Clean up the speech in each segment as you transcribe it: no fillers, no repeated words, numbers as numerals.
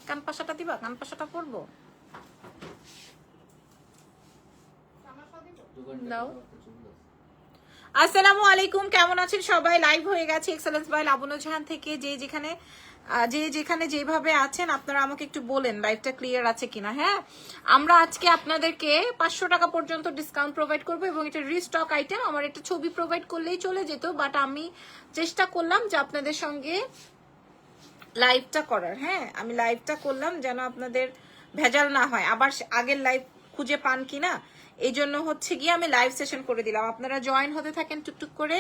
কান পাশাটা দিবা, কান পাশাটা পরবো দাও। আসসালামু আলাইকুম, কেমন আছেন সবাই? লাইভ হয়ে গেছে এক্সেলেন্স বাই লাবণ্য জাহান থেকে। যে যেখানে যেভাবে আছেন আপনারা আমাকে একটু বলেন লাইভটা ক্লিয়ার আছে কিনা। হ্যাঁ, আমরা আজকে আপনাদেরকে 500 টাকা পর্যন্ত ডিসকাউন্ট প্রোভাইড করবো এবং এটা রিস্টক আইটেম। আমার একটা ছবি প্রোভাইড করলেই চলে যেত, বাট আমি চেষ্টা করলাম যে আপনাদের সঙ্গে লাইভটা করার। হ্যাঁ, আমি লাইভটা করলাম যেন আপনাদের ভেজাল না হয়, আবার আগের লাইভ খুঁজে পান কিনা, এই জন্য হচ্ছে গিয়ে আমি লাইভ সেশন করে দিলাম। আপনারা জয়েন হতে থাকেন টুকটুক করে,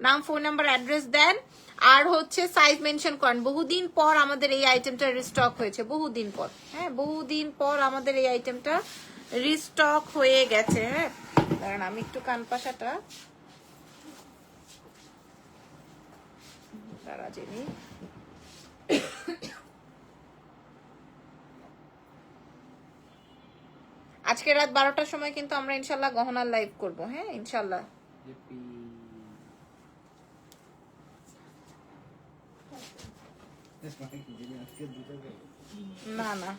নাম, ফোন নাম্বার, অ্যাড্রেস দেন, আর হচ্ছে সাইজ মেনশন করেন। বহুদিন পর আমাদের এই আইটেমটা রিস্টক হয়েছে, বহুদিন পর। হ্যাঁ, বহুদিন পর আমাদের এই আইটেমটা রিস্টক হয়ে গেছে। হ্যাঁ, কারণ আমি একটু কান পাশাটা দাঁড়া জেনি। আজকে রাত 12টার সময় কিন্তু আমরা ইনশাল্লাহ গহনার লাইভ করব। হ্যাঁ, ইনশাল্লাহ। না না,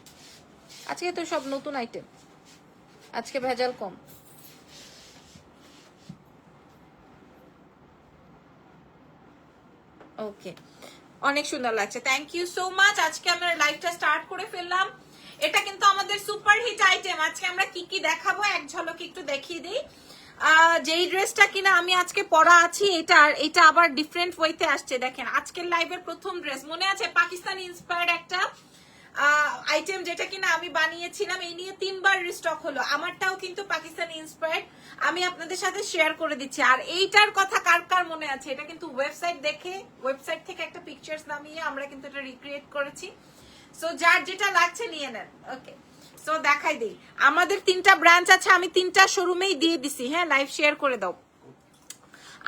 আজকে তো সব নতুন আইটেম, আজকে ভেজাল কম। ওকে, অনেক সুন্দর লাগছে, থ্যাংক ইউ সো মাচ। আজকে আমরা লাইভটা স্টার্ট করে ফেললাম। এটা কিন্তু আমাদের সুপার হিট আইটেম। আজকে আমরা কি কি দেখাবো এক ঝলক একটু দেখিয়ে দিই। যেই ড্রেসটা কিনা আমি আজকে পরা আছি, এটা আবার ডিফারেন্ট ওয়েতে আসছে। দেখেন, আজকের লাইভের প্রথম ড্রেস মনে আছে, পাকিস্তানি ইন্সপায়ার্ড একটা আইটেম, যেটা কিনা আমি বানিয়েছিলাম। এই নিয়ে 3 বার রিস্টক হলো। আমারটাও কিন্তু পাকিস্তানি ইন্সপায়ার্ড, আমি আপনাদের সাথে শেয়ার করে দিচ্ছি। আর এইটার কথা কার কার মনে আছে, এটা কিন্তু ওয়েবসাইট থেকে একটা পিকচার্স নামিয়ে আমরা কিন্তু এটা রিক্রিয়েট করেছি। সো যার যেটা লাগছে নিয়ে নেন। ওকে, সো দেখাই দিই। আমাদের 3টা ব্রাঞ্চ আছে, আমি 3টা শোরুমেই দিয়ে দিছি। হ্যাঁ, লাইভ শেয়ার করে দাও।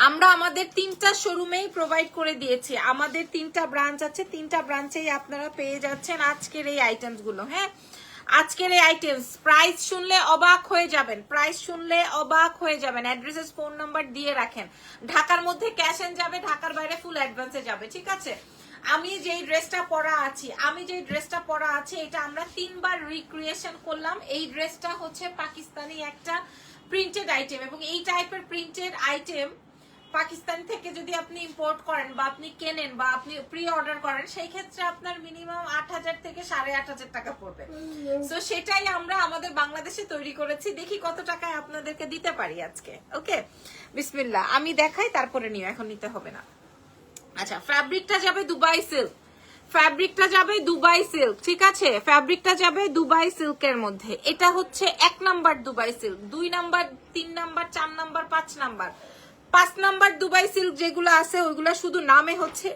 আমরা আমাদের 3টা শোরুমেই প্রোভাইড করে দিয়েছি। আমাদের 3টা ব্রাঞ্চ আছে, 3টা ব্রাঞ্চেই আপনারা পেয়ে যাচ্ছেন আজকের এই আইটেমস গুলো। হ্যাঁ, আজকের এই আইটেমস প্রাইস শুনলে অবাক হয়ে যাবেন, প্রাইস শুনলে অবাক হয়ে যাবেন। অ্যাড্রেসেস, ফোন নাম্বার দিয়ে রাখেন। ঢাকার মধ্যে ক্যাশ এন যাবে, ঢাকার বাইরে ফুল অ্যাডভান্সে যাবে। ঠিক আছে, আমি যেই ড্রেসটা পরা আছি এটা আমরা 3 বার রিক্রিয়েশন করলাম। এই ড্রেসটা হচ্ছে পাকিস্তানি একটা প্রিন্টেড আইটেম, এবং এই টাইপের প্রিন্টেড আইটেম পাকিস্তান থেকে যদি আপনি ইম্পোর্ট করেন বা আপনি কেনেন বা আপনি প্রি অর্ডার করেন, সেই ক্ষেত্রে আপনার মিনিমাম 8,000 থেকে 8,500 টাকা পড়বে। সো সেটাই আমরা আমাদের বাংলাদেশে তৈরি করেছি। দেখি কত টাকায় আপনাদেরকে দিতে পারি আজকে। ওকে, বিসমিল্লাহ, আমি দেখাই, তারপরে নিও, এখন নিতে হবে না। আচ্ছা, ফ্যাব্রিকটা যাবে দুবাই সিল্ক, ফ্যাব্রিকটা যাবে দুবাই সিল্ক। ঠিক আছে, ফ্যাব্রিকটা যাবে দুবাই সিল্কের মধ্যে। এটা হচ্ছে 1 number Dubai silk, 2 number, 3 number, 4 number, 5 number. 5 number Dubai silk যেগুলো আছে ওইগুলা শুধু নামে হচ্ছে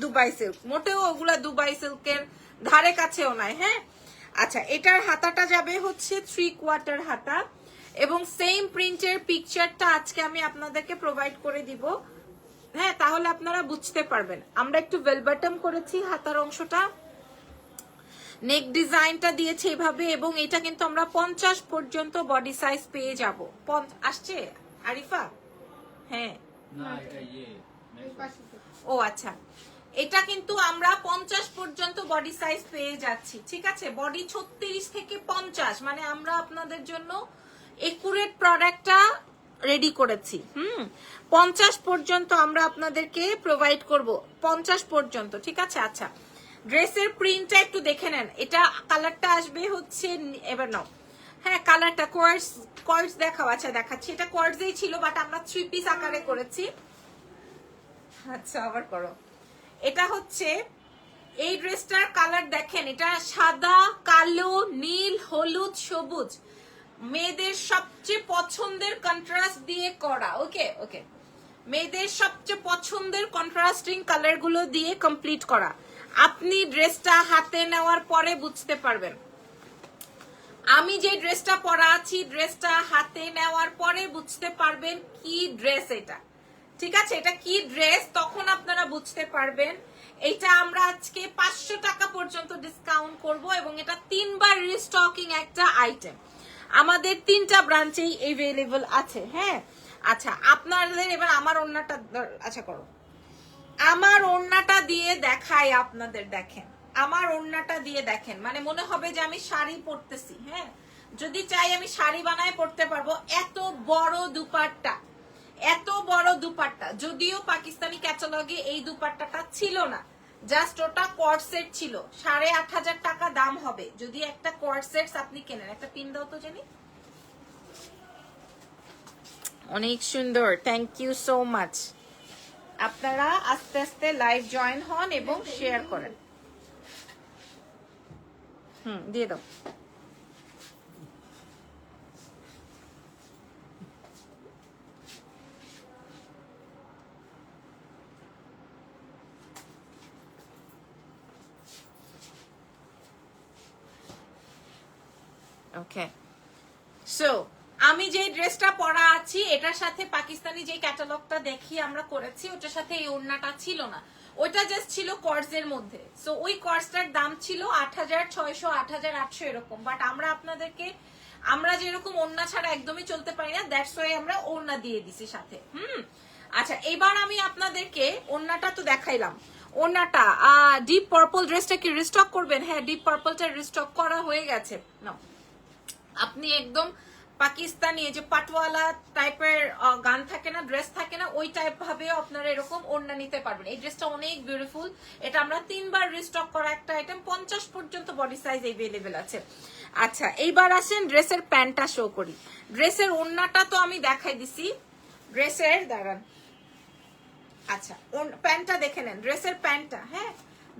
দুবাই সিল্ক, মোটেও ওগুলা দুবাই সিল্কের ধারে কাছেও নাই। হ্যাঁ, আচ্ছা, এটার হাতাটা যাবে হচ্ছে 3/4 হাতা, এবং সেম প্রিন্টের পিকচারটা আজকে আমি আপনাদেরকে প্রোভাইড করে দিব। হ্যাঁ, তাহলে আপনারা বুঝতে পারবেন। আমরা একটু বেল বটম করেছি হাতার অংশটা, নেক ডিজাইনটা দিয়েছে এভাবে, এবং এটা কিন্তু আমরা 50 পর্যন্ত বডি সাইজ পেয়ে যাব। আসছে আরিফা? হ্যাঁ, ও আচ্ছা, এটা কিন্তু আমরা 50 পর্যন্ত বডি সাইজ পেয়ে যাচ্ছি। ঠিক আছে, বডি 36 থেকে 50, মানে আমরা আপনাদের জন্য একুরেট প্রোডাক্টটা রেডি করেছি। 50 পর্যন্ত আমরা আপনাদেরকে প্রোভাইড করব, 50 পর্যন্ত। ঠিক আছে, আচ্ছা, ড্রেসের প্রিন্টটা একটু দেখে নেন। এটা কালারটা আসবে হচ্ছে, এবার নাও। হ্যাঁ, কালারটা কোয়ার্টজ দেখাও। আচ্ছা, দেখাচ্ছি। এটা কোয়ার্টজেই ছিল, বাট আমরা 3 পিস আকারে করেছি। আচ্ছা, আবার করো। এটা হচ্ছে এই ড্রেসটার কালার দেখেন, এটা সাদা, কালো, নীল, হলুদ, সবুজ, মেয়েদের সবচেয়ে পছন্দের কন্ট্রাস্ট দিয়ে করা। ওকে ওকে, মেয়েদের সবচেয়ে পছন্দের কন্ট্রাস্টিং কালার গুলো দিয়ে কমপ্লিট করা। আপনি ড্রেসটা হাতে নেওয়ার পরে বুঝতে পারবেন। আমি যে ড্রেসটা পরা আছি, ড্রেসটা হাতে নেওয়ার পরে বুঝতে পারবেন কি ড্রেস এটা। ঠিক আছে, এটা কি ড্রেস, তখন আপনারা বুঝতে পারবেন। এটা আমরা আজকে 500 টাকা পর্যন্ত ডিসকাউন্ট করব, এবং এটা 3 বার রিস্টকিং একটা আইটেম। আমাদের 3টা ব্রাঞ্চেই अवेलेबल আছে। হ্যাঁ, আচ্ছা, আপনাদের এবার আমার ওড়নাটা, আচ্ছা করো, আমার ওড়নাটা দিয়ে দেখাই আপনাদের। দেখেন, আমার ওড়নাটা দিয়ে দেখেন, মানে মনে হবে যে আমি শাড়ি পরতেছি। হ্যাঁ, যদি চাই আমি শাড়ি বানায় পরতে পারবো। এত বড় দুপাট্টা, এত বড় দুপাট্টা। যদিও পাকিস্তানি ক্যাটালগে এই দুপাট্টাটা ছিল না, জাস্ট ওটা কর্ড সেট ছিল। 8,500 টাকা দাম হবে যদি একটা কর্ড সেট আপনি কেনেন। একটা পিন দাও তো জানি। অনেক সুন্দর, থ্যাংক ইউ সো মাচ। আপনারা আস্তে আস্তে লাইভ জয়েন হন এবং শেয়ার করেন। দিয়ে দাও। ওকে, সো আমি যে ড্রেসটা পরা আছি এটার সাথে পাকিস্তানি যে ক্যাটালগটা দেখি আমরা করেছি ওটার সাথে এই ওড়নাটা ছিল না, ওইটা জাস্ট ছিল কর্ডস এর মধ্যে। সো ওই কর্ডসটার দাম ছিল 8,600 8,800 এরকম। বাট আমরা আপনাদেরকে, আমরা যেরকম ওড়না ছাড়া একদমই চলতে পারি না, দ্যাটস ওয়াই আমরা ওড়না দিয়ে দিছি সাথে। আচ্ছা, এবার আমি আপনাদেরকে ওড়নাটা তো দেখাইলাম। ওড়নাটা ডিপ পার্পল ড্রেসটা কি রিস্টক করবেন? হ্যাঁ, ডিপ পার্পলটা রিস্টক করা হয়ে গেছে। নাও, আপনি একদম পাকিস্তানি যে পাটওয়ালা টাইপের গান থাকে না, ড্রেস থাকে না, ওই টাইপ ভাবেও আপনারা এরকম ওড়না নিতে পারবেন। এই ড্রেসটা অনেক বিউটিফুল। এটা আমরা 3বার রিস্টক করা একটা আইটেম, 50 পর্যন্ত বডি সাইজ এভেলেবেল আছে। আচ্ছা, এইবার আসেন ড্রেসের প্যান্টটা শো করি। ড্রেসের ওড়নাটা তো আমি দেখাই দিছি, ড্রেসের দাঁড়ান। আচ্ছা, প্যান্টটা দেখে নেন, ড্রেসের প্যান্টটা। হ্যাঁ,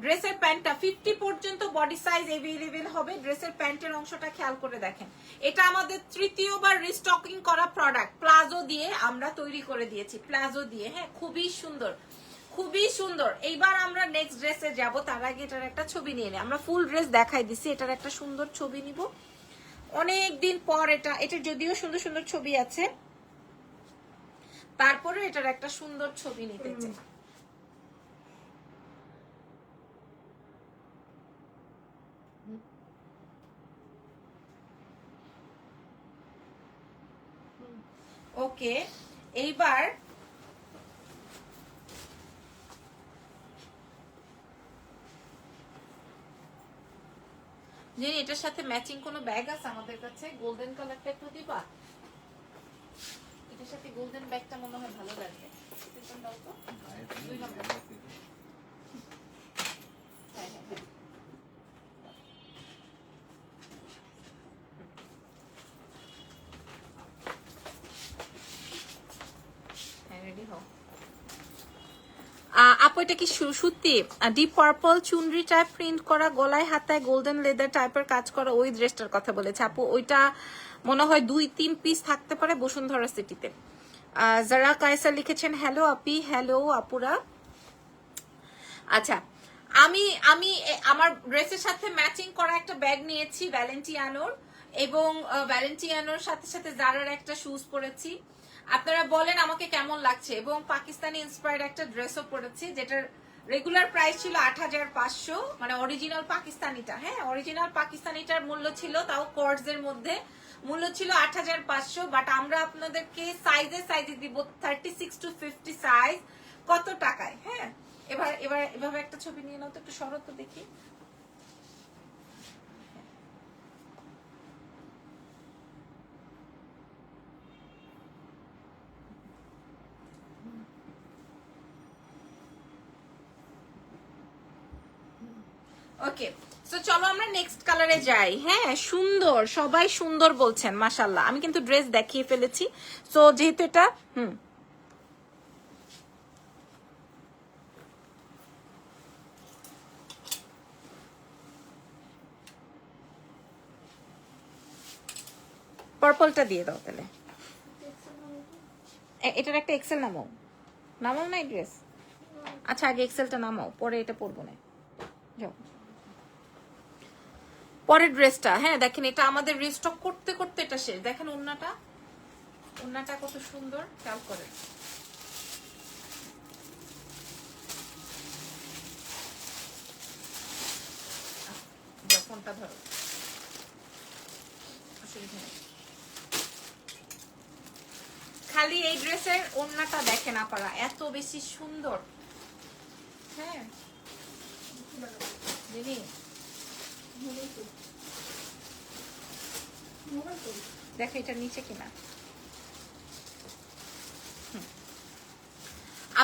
ড্রেসের প্যান্টটা 50 পর্যন্ত বডি সাইজ এভেলেবেল হবে। ড্রেসের প্যান্টের অংশটা খেয়াল করে দেখেন। এটা আমাদের তৃতীয়বার রিস্টকিং করা প্রোডাক্ট। প্লাজো দিয়ে আমরা তৈরি করে দিয়েছি, প্লাজো দিয়ে। হ্যাঁ, খুবই সুন্দর, খুবই সুন্দর। এইবার আমরা নেক্সট ড্রেসে যাব, তার আগে এটার একটা ছবি নিয়ে নিই। আমরা ফুল ড্রেস দেখাই দিছি, এটার একটা সুন্দর ছবি নিব। অনেকদিন পর এটা যদিও সুন্দর সুন্দর ছবি আছে, তারপরে এটার একটা সুন্দর ছবি নিতে চাই। ওকে, এইবার যে এটার সাথে ম্যাচিং কোনো ব্যাগ আছে আমাদের কাছে? গোল্ডেন কালারটা একটু দিবা, এটার সাথে গোল্ডেন ব্যাগটা মনে হয় ভালো লাগবে। আপু এটা কি সত্যি ডিপ পার্পল চুনরি টাইপ প্রিন্ট করা, গলায় হাতায় গোল্ডেন লেদার টাইপের কাজ করা ওই ড্রেসটার কথা বলেছে আপু? ওইটা মনে হয় 2-3 পিস থাকতে পারে বসুন্ধরা সিটিতে। যারা কায়সার লিখেছেন হ্যালো আপি, হ্যালো আপুরা। আচ্ছা, আমি আমার ড্রেসের সাথে ম্যাচিং করা একটা ব্যাগ নিয়েছি ভ্যালেন্টিয়ানোর, এবং ভ্যালেন্টিয়ানোর সাথে সাথে জারার একটা শুজ পরেছি। আপনারা বলেন আমাকে কেমন লাগছে। এবং পাকিস্তানি ইন্সপায়ার্ড একটা ড্রেসও পরেছি, যেটার রেগুলার প্রাইস ছিল 8,500, মানে অরিজিনাল পাকিস্তানিটা। হ্যাঁ, অরিজিনাল পাকিস্তানিটার মূল্য ছিল, তাও কর্ডস এর মধ্যে, মূল্য ছিল 8,500। বাট আমরা আপনাদেরকে সাইজে দিব 36 to 50 সাইজ। কত টাকায়? হ্যাঁ, এবার এভাবে একটা ছবি নিয়ে নাও তো, একটু সরো তো দেখি। ওকে, সো চলো আমরা নেক্সট কালারে যাই। হ্যাঁ, সুন্দর, সবাই সুন্দর বলছেন, মাশাআল্লাহ। আমি কিন্তু ড্রেস দেখিয়ে ফেলেছি, সো যেহেতু এটা পার্পলটা দিয়ে দাও তাহলে। এটার একটা এক্সেল নামাও, নামাও না এই ড্রেস। আচ্ছা, আগে এক্সেলটা নামাও, পরে এটা পরবো না। যাও পরের ড্রেসটা। হ্যাঁ, দেখেন এটা আমাদের রিস্টক করতে করতে এটা শেষ। দেখেন ওন্নাটা কত সুন্দর, খেয়াল করেন। ফোনটা ধরো, অসুবিধা নেই। খালি এই ড্রেসের ওন্নাটা দেখেন আপনারা, এত বেশি সুন্দর। হ্যাঁ, জিনি দেখো এটা নিচে কিনা।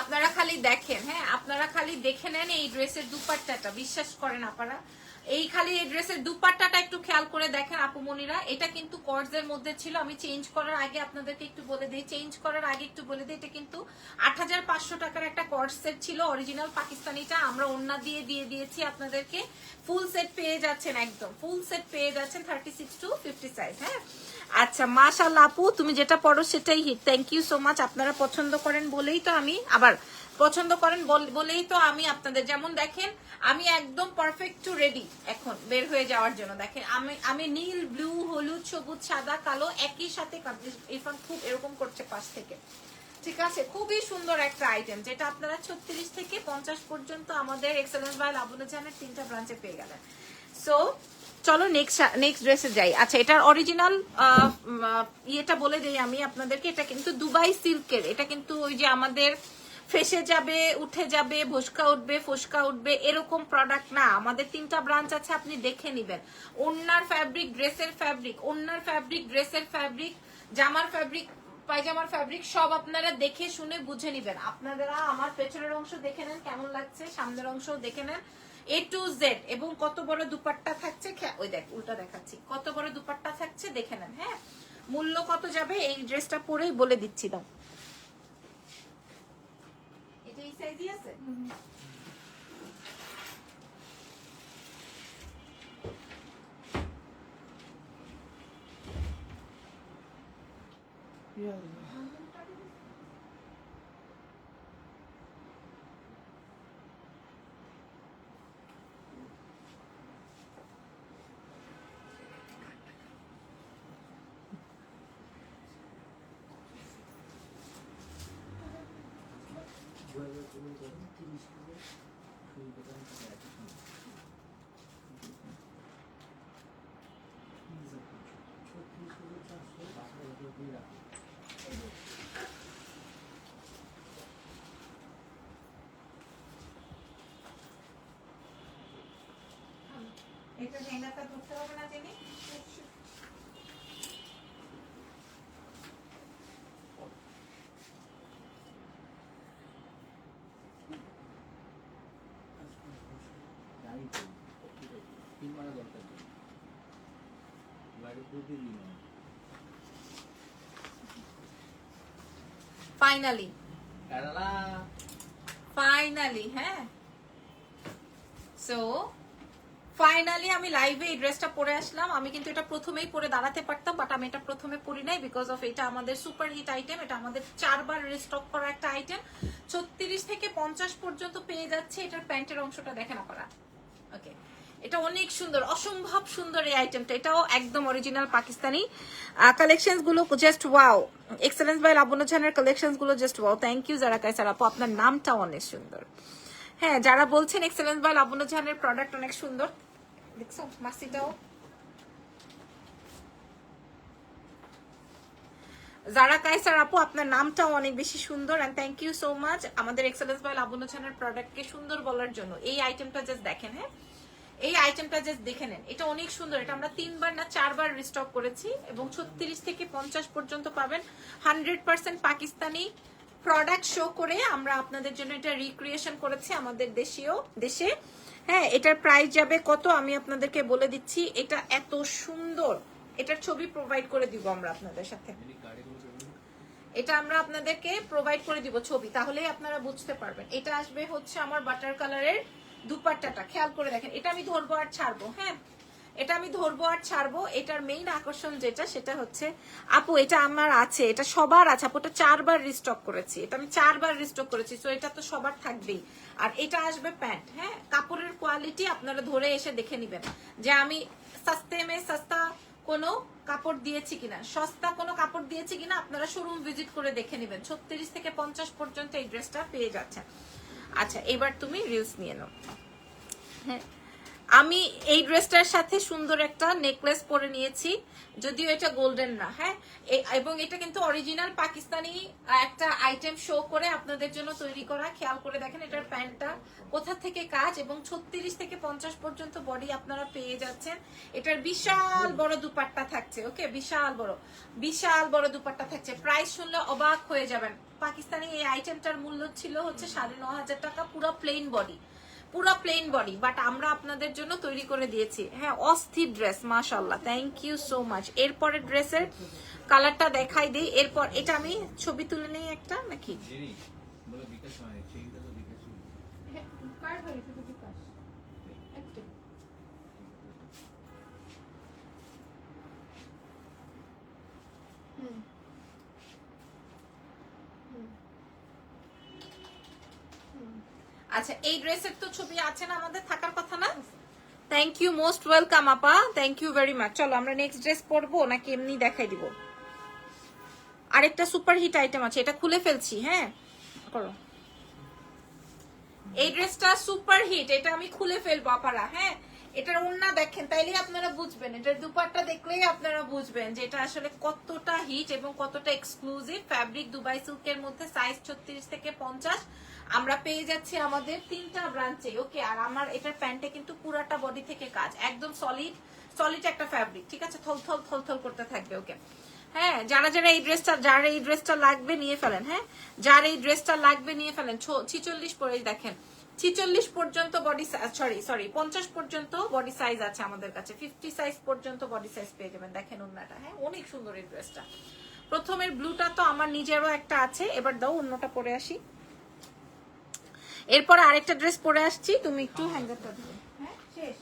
আপনারা খালি দেখেন, হ্যাঁ আপনারা খালি দেখে নেন এই ড্রেসের দুপাট্টাটা, বিশ্বাস করেন আপনারা এই খালি এই ড্রেসের দুপাট্টাটা একটু খেয়াল করে দেখেন আপুমনিরা। এটা কিন্তু কর্জের মধ্যে ছিল, আমি চেঞ্জ করার আগে আপনাদেরকে একটু বলে দিই, এটা কিন্তু ৮৫০০ টাকার একটা কর্জ সেট ছিল, অরিজিনাল পাকিস্তানিটা আমরা ওন্না দিয়ে দিয়েছি আপনাদেরকে। ফুল সেট পেয়ে যাচ্ছেন, একদম ফুল সেট পেয়ে যাচ্ছেন 36 to 50 সাইজ। হ্যাঁ আচ্ছা মাশাআল্লাহ আপু, তুমি যেটা পড়ো সেটাই hit. Thank you so much. আপনারা পছন্দ করেন বলেই তো আমি আপনাদের, যেমন দেখেন আমি একদম পারফেক্ট টু রেডি এখন বের হয়ে যাওয়ার জন্য। দেখেন আমি নীল, ব্লু, হলুদ, সবুজ, সাদা, কালো একই সাথে ইরফান খুব এরকম করছে পাশ থেকে, ঠিক আছে। খুবই সুন্দর একটা আইটেম, যেটা আপনারা 36 থেকে 50 পর্যন্ত আমাদের এক্সেলেন্স বাই লাবণ্য জানের 3টা ব্রাঞ্চে পেয়ে গেলেন। সো চলো নেক্সট ড্রেসে যাই। আচ্ছা এটার অরিজিনাল ইয়েটা বলে দিই আমি আপনাদেরকে, এটা কিন্তু দুবাই সিল্কের। এটা কিন্তু ওই যে আমাদের ফেসে যাবে, উঠে যাবে, ভস্কা উঠবে, ফসকা উঠবে এরকম প্রোডাক্ট না। আমাদের 3টা ব্রাঞ্চ আছে, আপনি দেখে নিবেন। ওন্নার ফ্যাব্রিক, ড্রেসের ফ্যাব্রিক, ওন্নার ফ্যাব্রিক, ড্রেসের ফ্যাব্রিক, জামার ফ্যাব্রিক, পায়জামার ফ্যাব্রিক সব আপনারা দেখে শুনে বুঝে নিবেন। আপনারা আমার পেছনের অংশ দেখে নেন কেমন লাগছে, সামনের অংশ দেখে নেন A to Z, এবং কত বড় দুপাট্টা থাকছে, ওই দেখ উল্টা দেখাচ্ছি, কত বড় দুপাট্টা থাকছে দেখে নেন। হ্যাঁ মূল্য কত যাবে এই ড্রেসটা পরেই বলে দিচ্ছি। দাও এটা এই সাইজই আছে। এটা ঝেঙ্গাটা ধরতে হবে না জেনে। ফাইনালি হ্যাঁ, সো ফাইনালি আমি লাইভে এই ড্রেসটা পরে আসলাম। আমি কিন্তু এটা প্রথমেই পরে দাঁড়াতে পারতাম, বাট আমি এটা প্রথমে পরি নাই বিকজ অফ এটা আমাদের সুপার হিট আইটেম। এটা আমাদের 4বার রিস্টক করা একটা আইটেম। 36 থেকে 50 পর্যন্ত পেয়ে যাচ্ছে। এটার প্যান্টের অংশটা দেখেন আপনারা। ওকে এটা অনেক সুন্দর, অসম্ভব সুন্দর এই আইটেমটা। এটাও একদম অরিজিনাল পাকিস্তানি কালেকশনস গুলো just wow. Excellence by Labanya জানের কালেকশনস গুলো জাস্ট ওয়াও। থ্যাংক ইউ যারা কাইসার আপু, আপনার নামটাও অনেক সুন্দর। হ্যাঁ যারা বলছেন এক্সেলেন্স বাই লাবণ্য জানের প্রোডাক্ট অনেক সুন্দর, দেখছো মাসিটাও। যারা কাইসার আপু আপনার নামটাও অনেক বেশি সুন্দর, and thank you so much আমাদের এক্সেলেন্স বাই লাবণ্য জানের প্রোডাক্টকে সুন্দর বলার জন্য। এই আইটেমটা জাস্ট দেখেন, হ্যাঁ এই আইটেমটা জাস্ট দেখে নেন, এটা অনেক সুন্দর। এটা আমরা 3বার না 4বার রিস্টক করেছি, এবং 36 থেকে 50 পর্যন্ত পাবেন। 100% পাকিস্তানি প্রোডাক্ট শো করে আমরা আপনাদের জন্য এটা রিক্রিয়েশন করেছি আমাদের দেশে। হ্যাঁ এটার প্রাইস যাবে কত আমি আপনাদেরকে বলে দিচ্ছি। এটা এত সুন্দর, এটার ছবি প্রোভাইড করে দিব আমরা আপনাদের সাথে। এটা আমরা আপনাদেরকে প্রোভাইড করে দিব ছবি, তাহলেই আপনারা বুঝতে পারবেন। এটা আসবে হচ্ছে আমার বাটার কালারের দুপাট্টাটা, খেয়াল করে দেখেন। এটা আমি ধরবো আর ছাড়বো, হ্যাঁ এটা আমি ধরবো আর ছাড়বো। এটার মেইন আকর্ষণ যেটা সেটা হচ্ছে আপু এটা আমার আছে, এটা সবার আছে আপু। এটা 4বার রিস্টক করেছি, এটা আমি 4বার রিস্টক করেছি, তো এটা তো সবার থাকবেই। আর এটা আসবে প্যান্ট। হ্যাঁ কাপড়ের কোয়ালিটি আপনারা ধরে এসে দেখে নিবেন যে আমি সস্তা কোনো কাপড় দিয়েছি কিনা, সস্তা কোনো কাপড় দিয়েছি কিনা আপনারা শোরুম ভিজিট করে দেখে নিবেন। 36 থেকে 50 পর্যন্ত এই ড্রেসটা পেয়ে যাচ্ছেন। আচ্ছা এবার তুমি রিলস নিয়ে নাও। হ্যাঁ আমি এই ড্রেসটার সাথে সুন্দর একটা নেকলেস পরে নিয়েছি, যদিও এটা গোল্ডেন না, হ্যাঁ, এবং এটা কিন্তু অরিজিনাল পাকিস্তানি একটা আইটেম শো করে আপনাদের জন্য তৈরি করা। খেয়াল করে দেখেন এটার প্যান্টটা কোথা থেকে কাজ, এবং 36 থেকে 50 পর্যন্ত বডি আপনারা পেয়ে যাচ্ছেন। এটার বিশাল বড় দুপাট্টা থাকছে, ওকে, বিশাল বড় দুপাট্টা থাকছে। প্রাইস শুনলে অবাক হয়ে যাবেন। পাকিস্তানি এই আইটেমটার মূল্য ছিল হচ্ছে 9,500 টাকা, পুরো প্লেন বডি, বাট আমরা আপনাদের জন্য তৈরি করে দিয়েছি। হ্যাঁ, অস্থির ড্রেস, মাশাআল্লাহ, থ্যাংক ইউ সো মাচ। এরপরে ড্রেসের কালারটা দেখাই দিই। এরপর এটা আমি ছবি তুলে নেই একটা নাকি, আচ্ছা এই ড্রেসের তো ছবি আছে না, আমাদের থাকার কথা না। থ্যাংক ইউ, মোস্ট ওয়েলকাম আপা, থ্যাংক ইউ ভেরি মাচ। চলো আমরা নেক্সট ড্রেস পরবো নাকি এমনি দেখাই দিব? আরেকটা সুপার হিট আইটেম আছে, এটা খুলে ফেলছি, হ্যাঁ করো। এই ড্রেসটা সুপার হিট, এটা আমি খুলে ফেলবো আপারা, হ্যাঁ। এটার ওড়না দেখেন, তাইলে আপনারা বুঝবেন, এটার দুপাট্টা দেখলেই আপনারা বুঝবেন যে এটা আসলে কতটা হিট এবং কতটা এক্সক্লুসিভ। ফ্যাব্রিক দুবাই সিল্কের মধ্যে, সাইজ 36 থেকে 50 আমরা পেয়ে যাচ্ছি আমাদের 3টা ব্রাঞ্চে, ওকে। আর আমার এটার প্যান্টে কিন্তু পুরাটা বডি থেকে কাজ, একদম সলিড একটা ফ্যাব্রিক, ঠিক আছে, থল করতে থাকবে, ওকে। হ্যাঁ, যারা এই ড্রেসটা লাগবে নিয়ে ফেলেন, হ্যাঁ, যার এই ড্রেসটা লাগবে নিয়ে ফেলেন। 46 পরে দেখেন, 46 পর্যন্ত বডি, সরি 50 পর্যন্ত বডি সাইজ আছে আমাদের কাছে, 50 সাইজ পর্যন্ত বডি সাইজ পেয়ে যাবেন। দেখেন ওন্নাটা, হ্যাঁ, অনেক সুন্দর এই ড্রেসটা। প্রথমের ব্লুটা তো আমার নিজেরও একটা আছে, এবার দাও অন্যটা পরে আসি। এরপর আরেকটা ড্রেস পরে আসছি, তুমি একটু হ্যাঙ্গারটা দিও, হ্যাঁ, শেষ।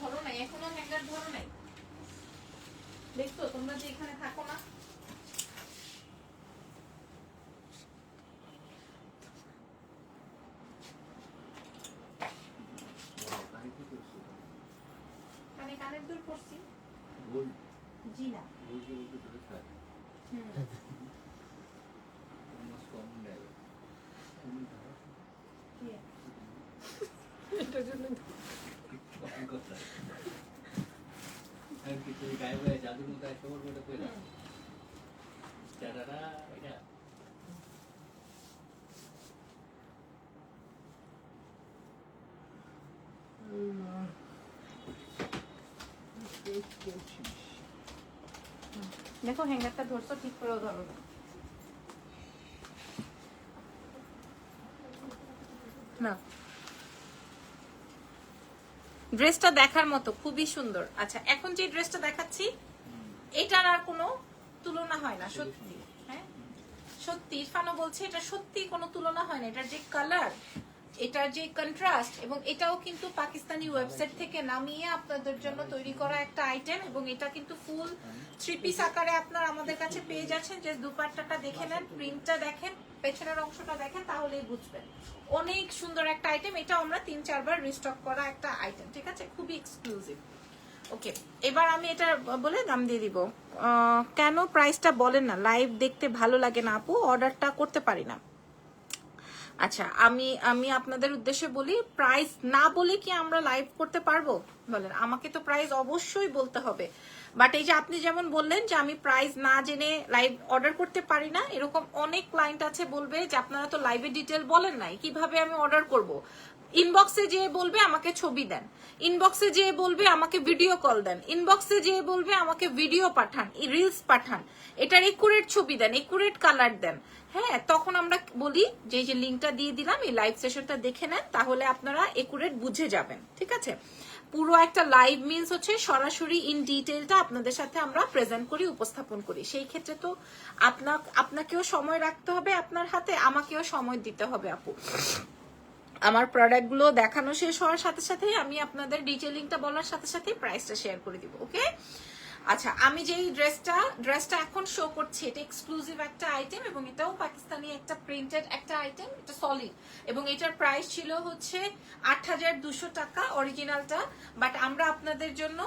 ধরো নাই, এখনো হ্যাঙ্গার ধরো নাই, দেখছো তোমরা যে এখানে থাকো না। কানের দুল পড়ছি, জি না, এটার জন্য দেখো হ্যাঙ্গারটা ধরছো, ঠিক করে ধরো। না, ড্রেসটা দেখার মতো, খুবই সুন্দর। আচ্ছা এখন যে ড্রেসটা দেখাচ্ছি এটার আর কোনো তুলনা হয় না, সত্যি, হ্যাঁ সত্যি, ইরফানও বলছে এটা সত্যি কোনো তুলনা হয় না। এটার যে কালার, এটার যে কন্ট্রাস্ট, এবং এটাও কিন্তু পাকিস্তানি ওয়েবসাইট থেকে নামিয়ে আপনাদের জন্য তৈরি করা একটা আইটেম, এবং এটা কিন্তু ফুল 3 পিস আকারে আপনারা আমাদের কাছে পেয়ে যাচ্ছেন। যে দুপাট্টাটা দেখে নেন, প্রিন্টটা দেখেন, পেছনের অংশটা দেখেন, তাহলেই বুঝবেন। অনেক সুন্দর একটা আইটেম, এটা আমরা 3-4 বার রিস্টক করা একটা আইটেম, ঠিক আছে, খুবই এক্সক্লুসিভ। ওকে, এবার আমি এটা বলে দাম দিয়ে দিব। কেন প্রাইসটা বলেন না, লাইভ দেখতে ভালো লাগে না আপু, অর্ডারটা করতে পারি না। আচ্ছা আমি আপনাদের উদ্দেশ্যে বলি, প্রাইস না বলে কি আমরা লাইভ করতে পারবো বলেন? আমাকে তো প্রাইস অবশ্যই বলতে হবে। বাট এই যে আপনি যেমন বললেন যে আমি প্রাইস না জেনে লাইভ অর্ডার করতে পারি না, এরকম অনেক ক্লায়েন্ট আছে বলবে যে আপনারা তো লাইভে ডিটেল বলেন নাই, কিভাবে আমি অর্ডার করব। ইনবক্সে যেয়ে বলবে আমাকে ছবি দেন, ইনবক্সে যেয়ে বলবে আমাকে ভিডিও কল দেন, ইনবক্সে যেয়ে বলবে আমাকে ভিডিও পাঠান, রিলস পাঠান, এটার একুরেট ছবি দেন, একুরেট কালার দেন, হ্যাঁ, তখন আমরা বলি যে যে লিঙ্কটা দিয়ে দিলাম, এই লাইভ সেশনটা দেখে নেন, তাহলে আপনারা একুরেট বুঝে যাবেন। ঠিক আছে, পুরো একটা লাইভ মিনস হচ্ছে সরাসরি ইন ডিটেইলটা আপনাদের সাথে আমরা প্রেজেন্ট করি, উপস্থাপন করি। সেই ক্ষেত্রে তো আপনাকেও সময় রাখতে হবে আপনার হাতে, আমাকেও সময় দিতে হবে আপু। আমার প্রোডাক্টগুলো দেখানো শেষ হওয়ার সাথে সাথেই আমি আপনাদের ডিটেইলিংটা বলার সাথে সাথেই প্রাইসটা শেয়ার করে দিব। ওকে, আচ্ছা, আমি যেই ড্রেসটা এখন শো করছি, এটা এক্সক্লুসিভ একটা আইটেম এবং এটাও পাকিস্তানি একটা প্রিন্টেড একটা আইটেম, এটা সলিড, এবং এটার প্রাইস ছিল হচ্ছে ৮,২০০ টাকা অরিজিনালটা। বাট আমরা আপনাদের জন্য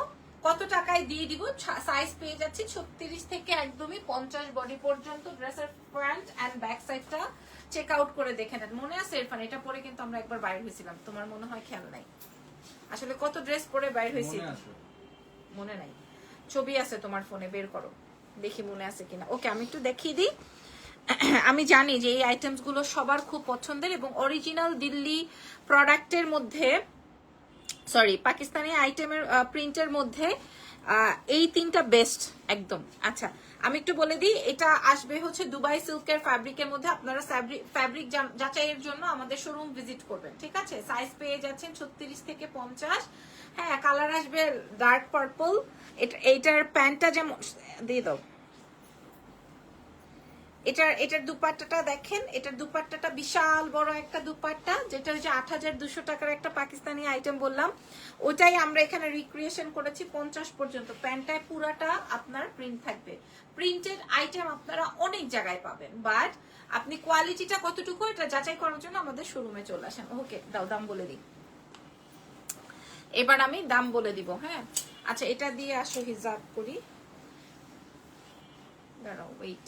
কত টাকায় দিয়ে দিব, সাইজ পেয়ে যাচ্ছি 36 থেকে একদমই 50 বডি পর্যন্ত। ড্রেসের ফ্রন্ট এন্ড ব্যাক সাইডটা চেক আউট করে দেখে নেন। মনে আছে ইরফান, এটা পরে কিন্তু আমরা একবার বাইরে হয়েছিলাম, তোমার মনে হয় খেয়াল নাই। আসলে কত ড্রেস পরে বাইরে হয়েছি মনে নাই, ছবি আছে তোমার ফোনে, বের করো দেখি মনে আছে কিনা। ওকে, আমি একটু দেখিয়ে দিই। আমি জানি যে এই আইটেমস গুলো সবার খুব পছন্দের এবং অরিজিনাল দিল্লি প্রোডাক্টের মধ্যে, সরি পাকিস্তানি আইটেমের প্রিন্টের মধ্যে এই তিনটা বেস্ট একদম। আচ্ছা, আমি একটু বলে দিই, এটা আসবে হচ্ছে দুবাই সিল্কের ফ্যাব্রিকের মধ্যে। আপনারা ফ্যাব্রিক যাচাইয়ের জন্য আমাদের শোরুম ভিজিট করবেন। ঠিক আছে, সাইজ পেয়ে যাচ্ছেন 36 থেকে 50। হ্যাঁ, কালার আসবে ডার্ক পার্পল। এইটার প্যান্টটা যেমন দিয়ে দাও, এটার দুপাট্টাটা দেখেন, এটার দুপাট্টাটা বিশাল বড় একটা দুপাট্টা, যেটা হচ্ছে ৮,২০০ টাকার একটা পাকিস্তানি আইটেম বললাম, ওটাই আমরা এখানে রিক্রিয়েশন করেছি 50 পর্যন্ত। প্যান্টটায় পুরাটা আপনার প্রিন্ট থাকবে। প্রিন্টেড আইটেম আপনারা অনেক জায়গায় পাবেন, বাট আপনি কোয়ালিটিটা কতটুকু এটা যাচাই করার জন্য আমাদের শোরুমে চলে আসেন। ওকে, দাম বলে দিই, এবার আমি দাম বলে দিব। হ্যাঁ, আচ্ছা, এটা দিয়ে আসো হিসাব করি, দাঁড়াও ওয়েট।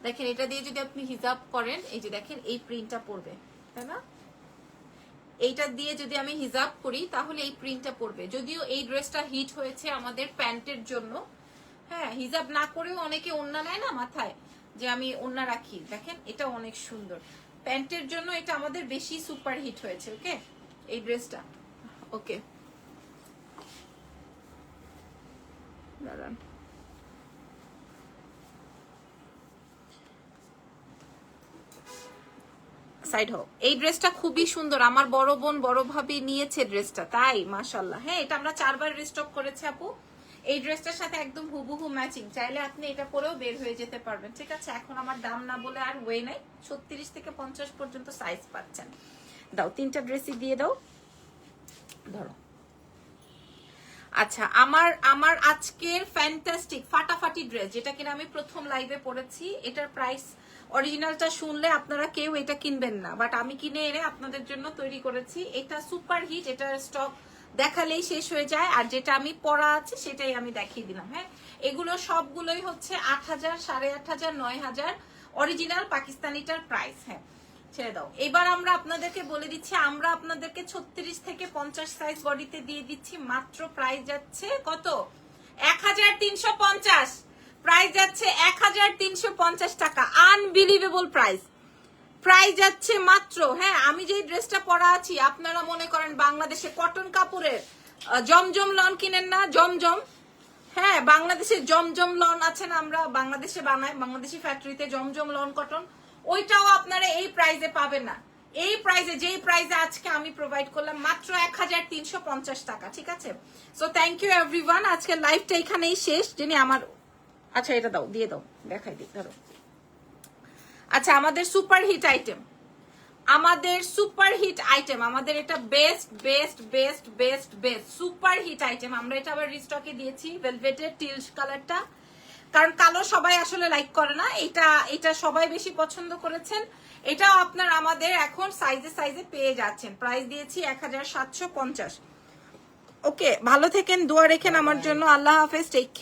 দেখেন, এটা দিয়ে যদি আপনি হিসাব করেন, এই যে দেখেন এই প্রিন্টটা পড়বে, তাই না? এইটা দিয়ে যদি আমি হিসাব করি তাহলে এই প্রিন্টটা পড়বে। যদিও এই ড্রেসটা হিট হয়েছে আমাদের প্যান্টের জন্য। হ্যাঁ, হিসাব না করেও অনেকে ওড়না নেয় না মাথায়, যে আমি ওড়না রাখি। দেখেন, এটা অনেক সুন্দর, প্যান্টের জন্য এটা আমাদের বেশি সুপার হিট হয়েছে। ওকে, এই ড্রেসটা। ওকে, দাঁড়ান, সাইড হোক। এই ড্রেসটা খুবই সুন্দর, আমার বড় বোন বড় ভাবি নিয়েছে ড্রেসটা, তাই মাশাআল্লাহ। হ্যাঁ, এটা আমরা 4 বার রিস্টক করেছি আপু। এই ড্রেসটার সাথে একদম হুবহু ম্যাচিং, চাইলে আপনি এটা পরেও বের হয়ে যেতে পারবেন। ঠিক আছে, এখন আমার দাম না বলে আর ওয়ে নাই, 36 থেকে 50 পর্যন্ত সাইজ পাচ্ছেন। দাও, 3টা ড্রেসই দিয়ে দাও, ধরো। আচ্ছা, আমার আজকের ফ্যান্টাস্টিক ফাটাফাটি ড্রেস, যেটা কিনা আমি প্রথম লাইভে পরেছি, এটার প্রাইস অরিজিনালটা শুনলে আপনারা কেউ এটা কিনবেন না, বাট আমি কিনে এনে আপনাদের জন্য তৈরি করেছি। এটা সুপার হিট, এটার স্টক দেখালেই শেষ হয়ে যায়, আর যেটা আমি পরা আছে সেটাই আমি দেখিয়ে দিলাম। হ্যাঁ, এগুলো সবগুলোই হচ্ছে 8,000, 8,500, 9,000 অরিজিনাল পাকিস্তানিটার প্রাইস। হ্যাঁ, ছেড়ে দাও। এবার আমরা আপনাদেরকে বলে দিচ্ছি, আমরা আপনাদেরকে 36 থেকে 50 সাইজ বডিতে দিয়ে দিচ্ছি। মাত্র প্রাইস যাচ্ছে কত? 1,350। প্রাইস যাচ্ছে 1,350 টাকা। Unbelievable price. প্রাইস যাচ্ছে মাত্র, হ্যাঁ, আমি যে ড্রেসটা পরা আছি, আপনারা মনে করেন বাংলাদেশে কটন কাপড়ের জমজম লন কিনেন না, জমজম। হ্যাঁ, বাংলাদেশে জমজম লন আছে না, আমরা বাংলাদেশে বানাই, বাংলাদেশি ফ্যাক্টরিতে জমজম লন কটন, ওইটাও আপনারা এই প্রাইসে পাবেন না। এই প্রাইসে, যেই প্রাইসে আজকে আমি প্রোভাইড করলাম, মাত্র 1,350 টাকা। ঠিক আছে, সো থ্যাংক ইউ এভরিওয়ান। আজকে লাইভটা এখানেই শেষ। যিনি আমার, আচ্ছা এটা দাও, দিয়ে দাও, দেখাই দিই, ধরো। আচ্ছা, আমাদের সুপার হিট আইটেম, আমাদের এটা best best best best best super hit item. আমরা এটা আবার রিস্টকে দিয়েছি, ভেলভেটের টিলস কালারটা, কারণ কালো সবাই আসলে লাইক করে না, এটা সবাই বেশি পছন্দ করেছেন। এটাও আপনার আমাদের এখন সাইজে পেয়ে যাচ্ছেন। প্রাইস দিয়েছি 1,750। ওকে, ভালো থেকেন, দোয়া রেখেন আমার জন্য। আল্লাহ হাফেজ, টেক কেয়ার।